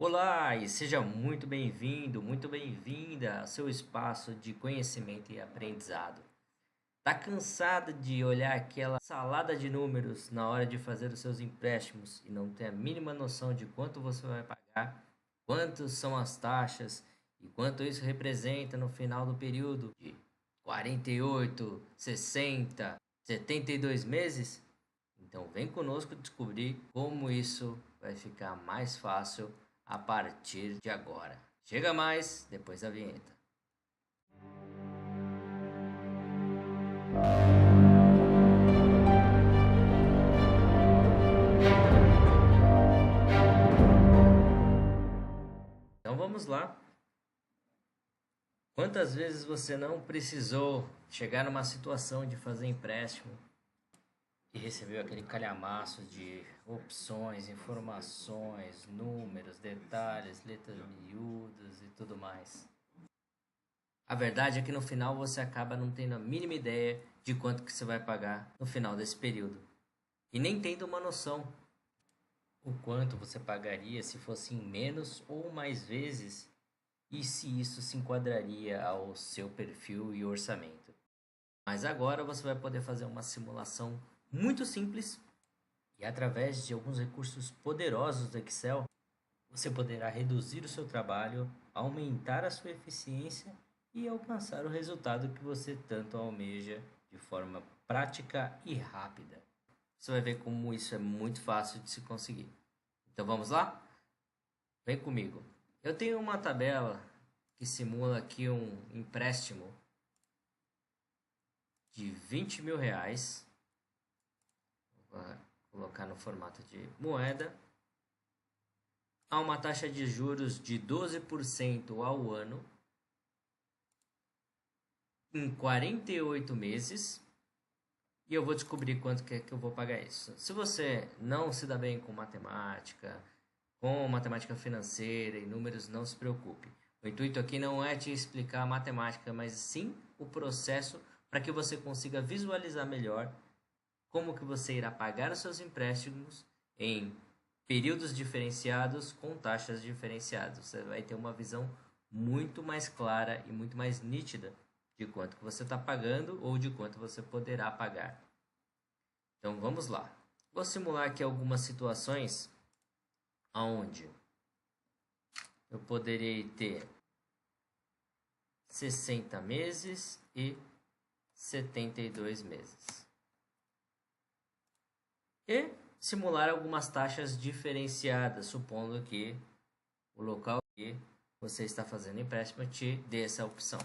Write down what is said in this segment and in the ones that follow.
Olá e seja muito bem-vindo, muito bem-vinda ao seu espaço de conhecimento e aprendizado. Tá cansada de olhar aquela salada de números na hora de fazer os seus empréstimos e não ter a mínima noção de quanto você vai pagar, quantas são as taxas e quanto isso representa no final do período de 48, 60, 72 meses? Então vem conosco descobrir como isso vai ficar mais fácil a partir de agora. Chega mais depois da vinheta. Então vamos lá. Quantas vezes você não precisou chegar numa situação de fazer empréstimo e recebeu aquele calhamaço de opções, informações, números, detalhes, letras miúdas e tudo mais? A verdade é que no final você acaba não tendo a mínima ideia de quanto que você vai pagar no final desse período. E nem tendo uma noção o quanto você pagaria se fosse em menos ou mais vezes e se isso se enquadraria ao seu perfil e orçamento. Mas agora você vai poder fazer uma simulação muito simples e através de alguns recursos poderosos do Excel, você poderá reduzir o seu trabalho, aumentar a sua eficiência e alcançar o resultado que você tanto almeja de forma prática e rápida. Você vai ver como isso é muito fácil de se conseguir. Então vamos lá? Vem comigo. Eu tenho uma tabela que simula aqui um empréstimo de R$ 20.000. Vou colocar no formato de moeda. Há uma taxa de juros de 12% ao ano em 48 meses e eu vou descobrir quanto que é que eu vou pagar isso. Se você não se dá bem com matemática financeira e números, não se preocupe. O intuito aqui não é te explicar a matemática, mas sim o processo para que você consiga visualizar melhor como que você irá pagar os seus empréstimos em períodos diferenciados com taxas diferenciadas. Você vai ter uma visão muito mais clara e muito mais nítida de quanto que você está pagando ou de quanto você poderá pagar. Então vamos lá. Vou simular aqui algumas situações onde eu poderia ter 60 meses e 72 meses. E simular algumas taxas diferenciadas, supondo que o local que você está fazendo empréstimo te dê essa opção.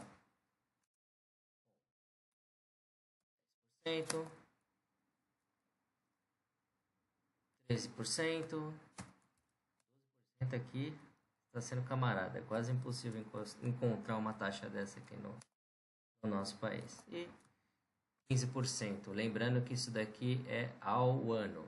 13%, aqui está sendo camarada. É quase impossível encontrar uma taxa dessa aqui no nosso país. E 15%. Lembrando que isso daqui é ao ano,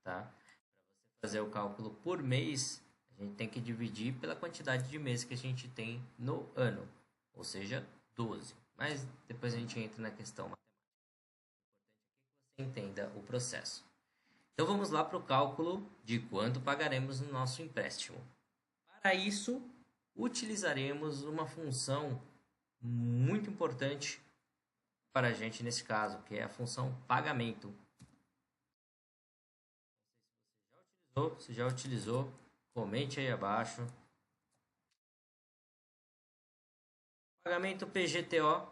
tá? Para você fazer o cálculo por mês, a gente tem que dividir pela quantidade de meses que a gente tem no ano, ou seja, 12. Mas depois a gente entra na questão matemática. O importante é que você entenda o processo. Então vamos lá para o cálculo de quanto pagaremos no nosso empréstimo. Para isso, utilizaremos uma função muito importante para a gente nesse caso, que é a função pagamento. Se já utilizou, comente aí abaixo. Pagamento PGTO,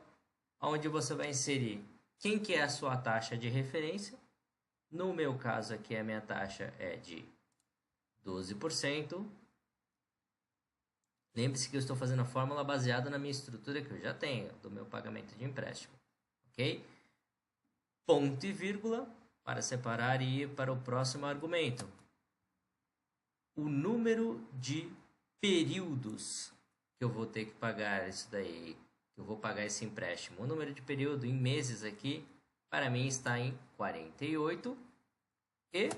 onde você vai inserir quem que é a sua taxa de referência. No meu caso aqui, a minha taxa é de 12%. Lembre-se que eu estou fazendo a fórmula baseada na minha estrutura que eu já tenho, do meu pagamento de empréstimo. Ok? Ponto e vírgula para separar e ir para o próximo argumento. O número de períodos que eu vou ter que pagar isso daí, que eu vou pagar esse empréstimo. O número de período em meses aqui, para mim, está em 48. E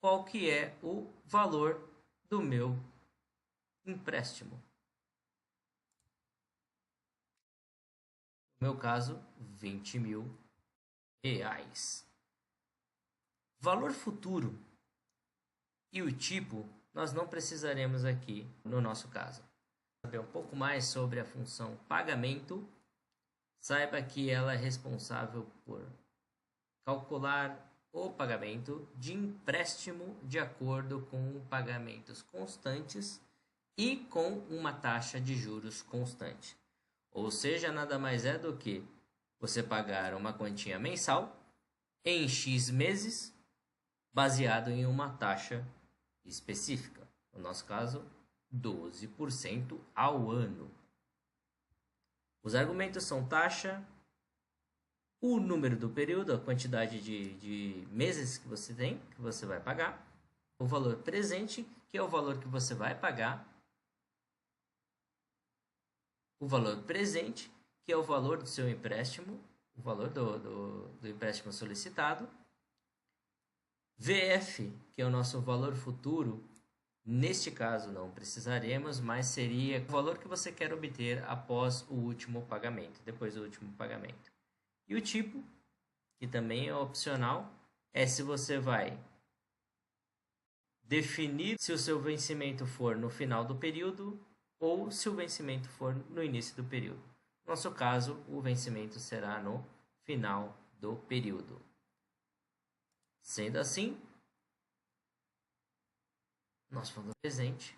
qual que é o valor do meu empréstimo? No meu caso, R$ 20.000. Valor futuro e o tipo nós não precisaremos aqui no nosso caso. Para saber um pouco mais sobre a função pagamento, saiba que ela é responsável por calcular o pagamento de empréstimo de acordo com pagamentos constantes e com uma taxa de juros constante. Ou seja, nada mais é do que você pagar uma quantia mensal em X meses, baseado em uma taxa específica. No nosso caso, 12% ao ano. Os argumentos são taxa, o número do período, a quantidade de meses que você tem, que você vai pagar, o valor presente, que é o valor que você vai pagar, o valor presente, que é o valor do seu empréstimo, o valor do empréstimo solicitado, VF, que é o nosso valor futuro. Neste caso não precisaremos, mas seria o valor que você quer obter após o último pagamento, depois do último pagamento. E o tipo, que também é opcional, é se você vai definir se o seu vencimento for no final do período ou se o vencimento for no início do período. No nosso caso, o vencimento será no final do período. Sendo assim, nosso valor presente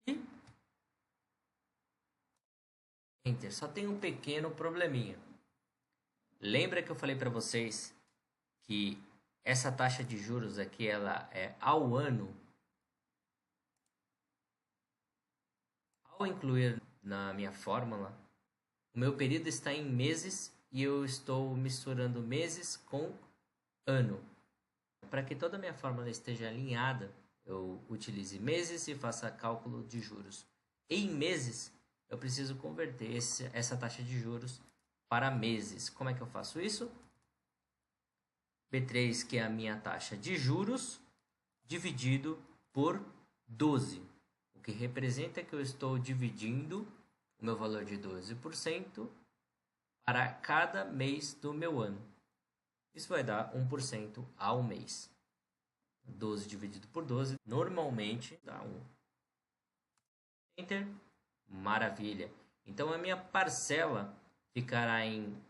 e Enter. Só tem um pequeno probleminha. Lembra que eu falei para vocês que essa taxa de juros aqui ela é ao ano? Ao incluir na minha fórmula, o meu período está em meses e eu estou misturando meses com ano. Para que toda a minha fórmula esteja alinhada, eu utilize meses e faça cálculo de juros. Em meses, eu preciso converter essa taxa de juros para meses. Como é que eu faço isso? B3, que é a minha taxa de juros, dividido por 12. O que representa que eu estou dividindo o meu valor de 12% para cada mês do meu ano. Isso vai dar 1% ao mês. 12 dividido por 12, normalmente dá 1. Enter. Maravilha. Então a minha parcela ficará em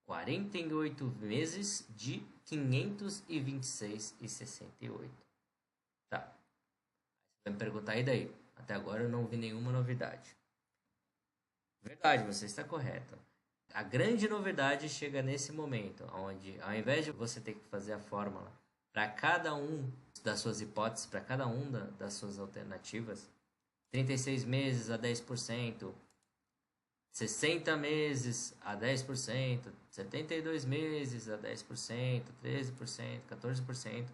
48 meses de 526,68. Tá. Você vai me perguntar, e daí? Até agora eu não vi nenhuma novidade. Verdade, você está correto. A grande novidade chega nesse momento, onde ao invés de você ter que fazer a fórmula para cada um das suas hipóteses, para cada uma das suas alternativas, 36 meses a 10%, 60 meses a 10%, 72 meses a 10%, 13%, 14%,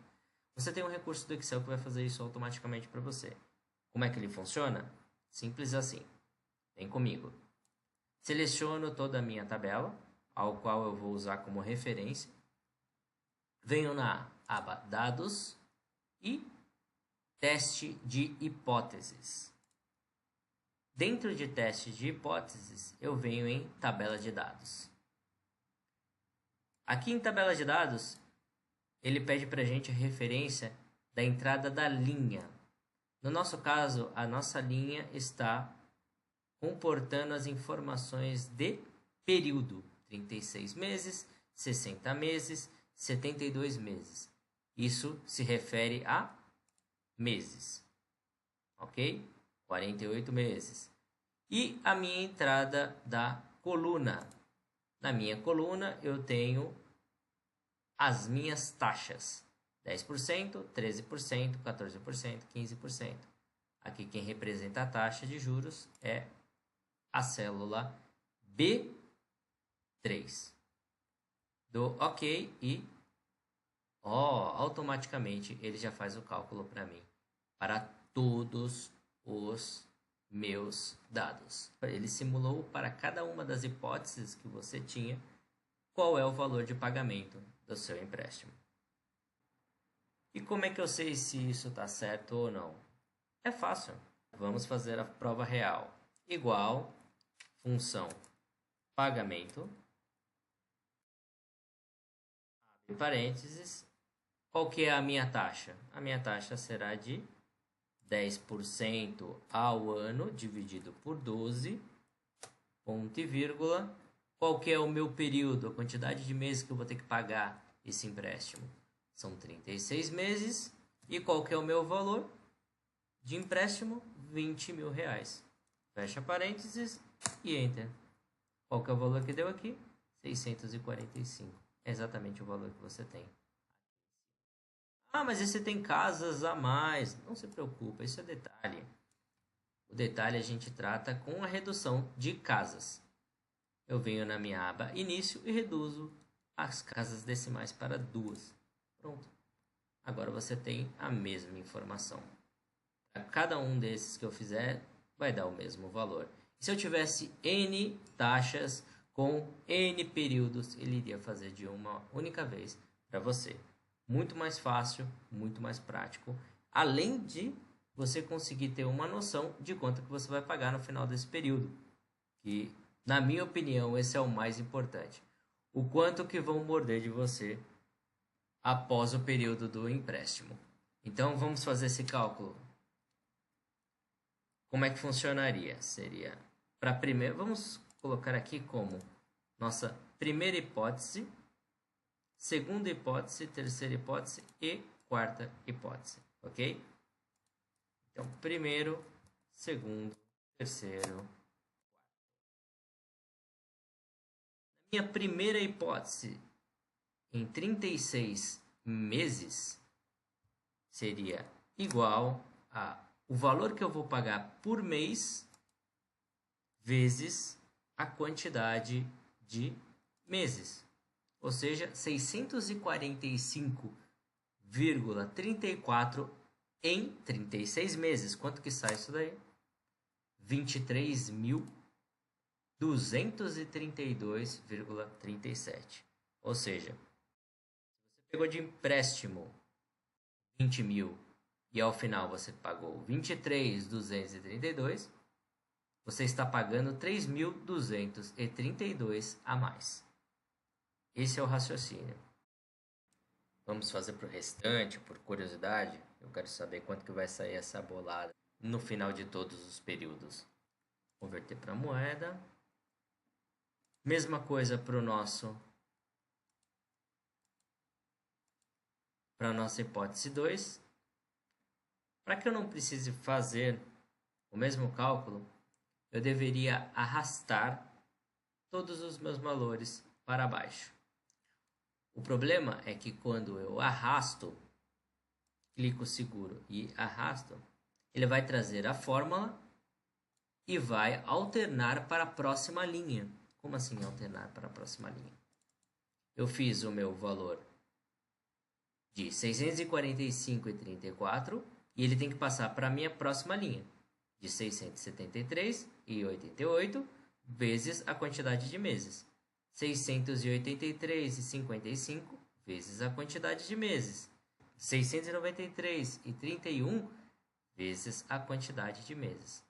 você tem um recurso do Excel que vai fazer isso automaticamente para você. Como é que ele funciona? Simples assim. Vem comigo. Seleciono toda a minha tabela, ao qual eu vou usar como referência. Venho na aba Dados e Teste de hipóteses. Dentro de teste de hipóteses, eu venho em tabela de dados. Aqui em tabela de dados, ele pede para a gente a referência da entrada da linha. No nosso caso, a nossa linha está comportando as informações de período: 36 meses, 60 meses, 72 meses. Isso se refere a meses, ok? 48 meses. E a minha entrada da coluna. Na minha coluna eu tenho as minhas taxas: 10%, 13%, 14%, 15%. Aqui quem representa a taxa de juros é a célula B3. Dou OK e automaticamente ele já faz o cálculo para mim, para todos os meus dados. Ele simulou para cada uma das hipóteses que você tinha qual é o valor de pagamento do seu empréstimo. E como é que eu sei se isso está certo ou não? É fácil. Vamos fazer a prova real. Igual função pagamento, abre parênteses, Qual que é a minha taxa? A minha taxa será de 10% ao ano, dividido por 12, ponto e vírgula. Qual que é o meu período, a quantidade de meses que eu vou ter que pagar esse empréstimo? São 36 meses. E qual que é o meu valor de empréstimo? R$ 20.000. Fecha parênteses e Enter. Qual que é o valor que deu aqui? 645. É exatamente o valor que você tem. Ah, mas esse tem casas a mais. Não se preocupa, isso é detalhe. O detalhe a gente trata com a redução de casas. Eu venho na minha aba Início e reduzo as casas decimais para 2. Pronto. Agora você tem a mesma informação. Para cada um desses que eu fizer, vai dar o mesmo valor. Se eu tivesse N taxas com N períodos, ele iria fazer de uma única vez para você. Muito mais fácil, muito mais prático. Além de você conseguir ter uma noção de quanto que você vai pagar no final desse período. Que, na minha opinião, esse é o mais importante. O quanto que vão morder de você após o período do empréstimo. Então, vamos fazer esse cálculo. Como é que funcionaria? Seria, para primeiro, vamos colocar aqui como nossa primeira hipótese, segunda hipótese, terceira hipótese e quarta hipótese, ok? Então, primeiro, segundo, terceiro. Minha primeira hipótese, em 36 meses, seria igual a o valor que eu vou pagar por mês vezes a quantidade de meses. Ou seja, 645,34 em 36 meses. Quanto que sai isso daí? 23.232,37. Ou seja, você pegou de empréstimo 20 mil e ao final você pagou 23.232, você está pagando 3.232 a mais. Esse é o raciocínio. Vamos fazer para o restante, por curiosidade. Eu quero saber quanto que vai sair essa bolada no final de todos os períodos. Converter para moeda. Mesma coisa para a nossa hipótese 2. Para que eu não precise fazer o mesmo cálculo, eu deveria arrastar todos os meus valores para baixo. O problema é que quando eu arrasto, clico seguro e arrasto, ele vai trazer a fórmula e vai alternar para a próxima linha. Como assim alternar para a próxima linha? Eu fiz o meu valor de 645,34 e ele tem que passar para a minha próxima linha de 673,88 vezes a quantidade de meses. 683,55 vezes a quantidade de meses. 693,31 vezes a quantidade de meses.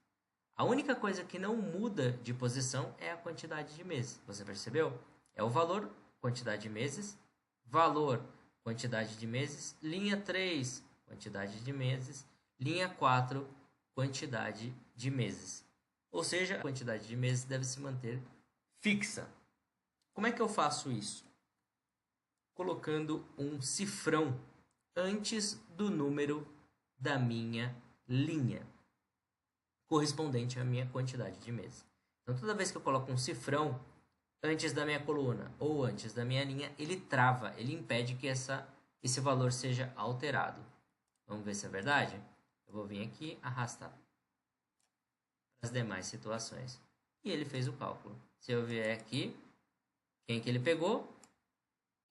A única coisa que não muda de posição é a quantidade de meses. Você percebeu? É o valor, quantidade de meses, valor, quantidade de meses, linha 3, quantidade de meses, linha 4, quantidade de meses. Ou seja, a quantidade de meses deve se manter fixa. Como é que eu faço isso? Colocando um cifrão antes do número da minha linha, correspondente à minha quantidade de meses. Então, toda vez que eu coloco um cifrão antes da minha coluna ou antes da minha linha, ele trava, ele impede que esse valor seja alterado. Vamos ver se é verdade? Eu vou vir aqui arrastar as demais situações. E ele fez o cálculo. Se eu vier aqui, quem que ele pegou?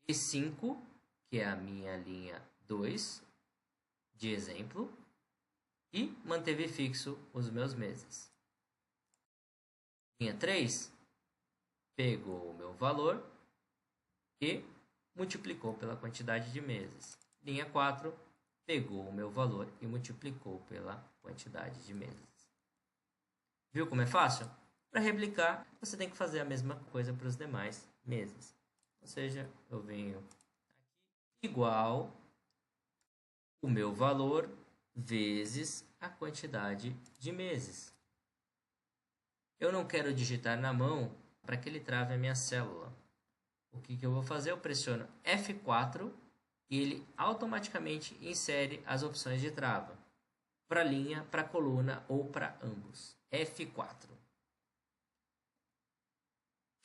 E5, que é a minha linha 2 de exemplo, e manteve fixo os meus meses. Linha 3, pegou o meu valor e multiplicou pela quantidade de meses. Linha 4, pegou o meu valor e multiplicou pela quantidade de meses. Viu como é fácil? Para replicar, você tem que fazer a mesma coisa para os demais meses. Ou seja, eu venho aqui igual o meu valor vezes a quantidade de meses. Eu não quero digitar na mão para que ele trave a minha célula. O que eu vou fazer? Eu pressiono F4 e ele automaticamente insere as opções de trava para linha, para coluna ou para ambos. F4.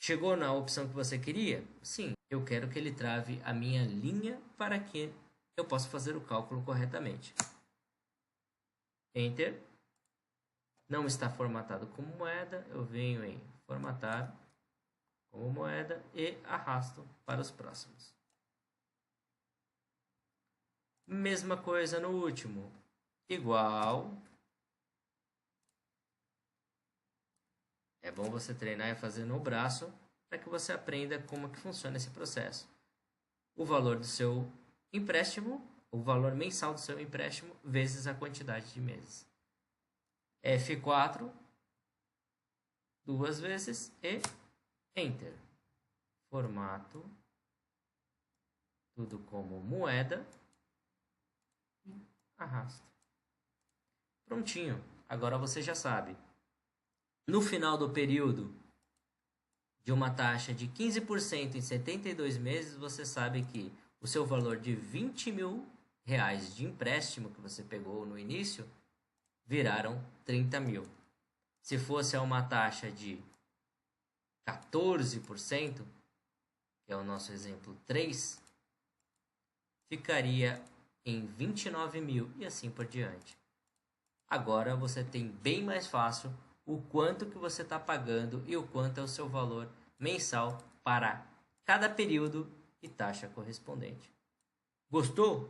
Chegou na opção que você queria? Sim, eu quero que ele trave a minha linha para que eu possa fazer o cálculo corretamente. Enter. Não está formatado como moeda, eu venho em formatar como moeda e arrasto para os próximos. Mesma coisa no último, igual. É bom você treinar e fazer no braço para que você aprenda como que funciona esse processo. O valor do seu empréstimo, o valor mensal do seu empréstimo, vezes a quantidade de meses. F4, 2 vezes e Enter. Formato, tudo como moeda, e arrasto. Prontinho, agora você já sabe. No final do período de uma taxa de 15% em 72 meses, você sabe que o seu valor de R$20.000 de empréstimo que você pegou no início viraram 30 mil. Se fosse a uma taxa de 14%, que é o nosso exemplo 3, ficaria em 29 mil e assim por diante. Agora você tem bem mais fácil o quanto que você está pagando e o quanto é o seu valor mensal para cada período e taxa correspondente. Gostou?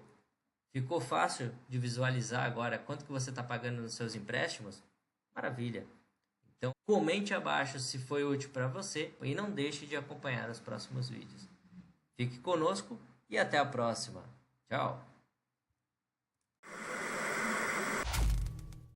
Ficou fácil de visualizar agora quanto que você está pagando nos seus empréstimos? Maravilha! Então, comente abaixo se foi útil para você e não deixe de acompanhar os próximos vídeos. Fique conosco e até a próxima. Tchau!